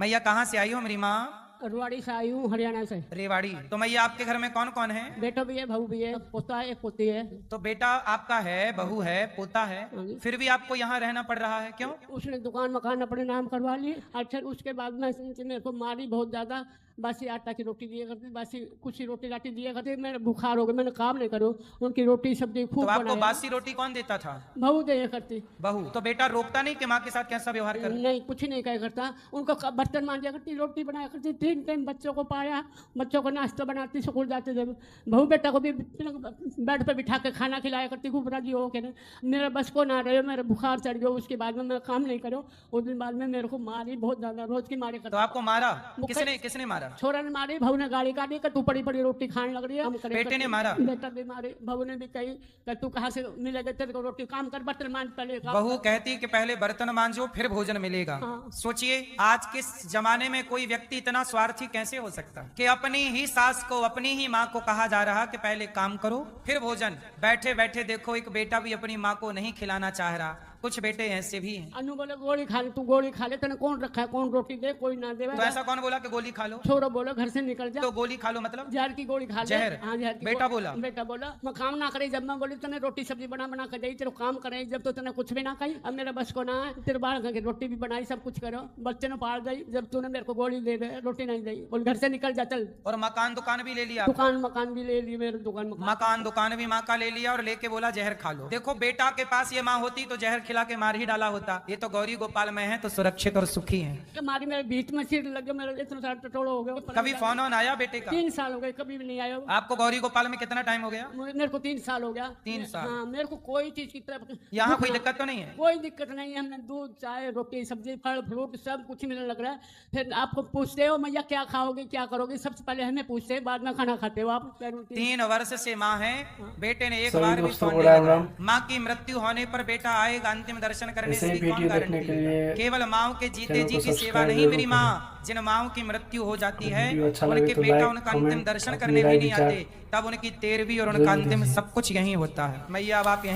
मैया कहाँ से आई हो मेरी माँ? रुआड़ी से आई हूँ, हरियाणा से। रेवाड़ी। तो मैया आपके घर में कौन कौन है? बेटा भी है, बहू भी है, पोता है, एक पोती है। तो बेटा आपका है, बहू है, पोता है, हाँ जी। फिर भी आपको यहाँ रहना पड़ रहा है, क्यों? उसने दुकान मकान अपने नाम करवा ली। अच्छा, उसके बाद में मेरे को मारी बहुत ज्यादा। बासी आटा की रोटी दिया करती, बासी कुछ ही रोटी राटी दिया करती। मेरे बुखार हो गया, मैंने काम नहीं करो। उनकी रोटी सब्जी खूब तो आपको बनाया। बासी रोटी कौन देता था? बहू दिया करती। बहू। तो बेटा रोकता नहीं कि माँ के साथ कैसा व्यवहार कर? नहीं, कुछ नहीं कहा करता। उनको बर्तन मांजा करती, रोटी बनाया करती। 3 टाइम बच्चों को पाया, बच्चों को नाश्ता बनाती, स्कूल जाते थे। बहू बेटा को भी बेड पर बिठा के खाना खिलाया करती, खूब राजी हो के। मेरा बस को ना रहे, मेरा बुखार चढ़ गया। उसके बाद में मैं काम नहीं करो। उस दिन बाद में मेरे को मारी बहुत ज्यादा, रोज की मारी करती। तो आपको मारा किसने मारा? छोरा ने मारी, बहू ने गाड़ी काटी कि तू पड़ी पड़ी रोटी खाने लग रही है। बेटे ने मारा? बेटा भी मारे। बहू ने भी कही कि तू कहाँ से मिलेगा, तेरे को रोटी काम कर, बर्तन मांज पहले। बहू कहती कि पहले बर्तन मांजो फिर भोजन मिलेगा। हाँ। सोचिए आज के जमाने में कोई व्यक्ति इतना स्वार्थी कैसे हो सकता कि अपनी ही सास को, अपनी ही माँ को कहा जा रहा कि पहले काम करो फिर भोजन। बैठे बैठे देखो एक बेटा भी अपनी माँ को नहीं खिलाना चाह रहा। कुछ बेटे ऐसे भी हैं। अनु बोले गोली खा ले, तू गोली खा ले, तेने कौन रखा है, कौन रोटी दे, कोई ना दे। तो ऐसा कौन बोला कि गोली खा लो? छोरो बोलो घर से निकल जा। तो गोली खा लो मतलब जहर की गोली खा ले। जहर? हाँ, जहर की बेटा गोली। बोला? बेटा बोला मैं काम ना करे। जब मैं बोली तने रोटी सब्जी बना बना कर दी, तेरे काम करे, जब तो तने कुछ भी ना कही। अब मेरा बस को ना है, तेरे बाहर रोटी भी बनाई, सब कुछ करो, बच्चे ने पाल गई। जब तूने मेरे को गोली दे दे, रोटी नहीं दी, बोल घर से निकल जा चल। और मकान दुकान भी ले लिया? दुकान मकान भी ले ली, मेरे दुकान मकान दुकान भी माँ का ले लिया और लेके बोला जहर खा लो। देखो बेटा के पास ये माँ होती तो जहर खिला के मार ही डाला होता। ये तो गौरी गोपाल में है तो सुरक्षित और सुखी है। हमारी मेरे बीच में सीट लग गया, मेरा इतना सारा टटोड़ा हो गया। कभी फोन ऑन आया बेटे का? 3 साल हो गए, कभी भी नहीं आया। आपको गौरी गोपाल में कितना टाइम हो गया? मेरे को 3 साल हो गया। 3 साल? हाँ, मेरे को कोई चीज की तरफ यहाँ कोई दिक्कत तो नहीं है? कोई दिक्कत नहीं है। हमने दूध चाय रोटी सब्जी फल फ्रूट सब कुछ मिलने लग रहा है। फिर आपको पूछते हो मैया क्या खाओगे क्या करोगे, सबसे पहले हमें पूछते हैं, बाद में खाना खाते हो आप। 3 वर्ष से माँ है, बेटे ने एक सभी बार भी दोस्तों फोन को नहीं राम लगाया। राम। माँ की मृत्यु होने पर बेटा आएगा अंतिम दर्शन करने ऐसे से ही कौन वीडियो देखने गारंटी के देगा? लिए केवल माँ के जीते चैनल जी को की सेवा सब्सक्राइब नहीं जरूर मेरी करें। माँ। जिन माओ की मृत्यु हो जाती है वीडियो अच्छा लगे उनके तो बेटा लाइक, उनका अंतिम कमेंट, दर्शन अपनी करने भी राय नहीं विचार आते, तब उनकी तेरहवीं और जरूर उनका अंतिम दीजिए। सब कुछ यही होता है। मैया अब आप यहीं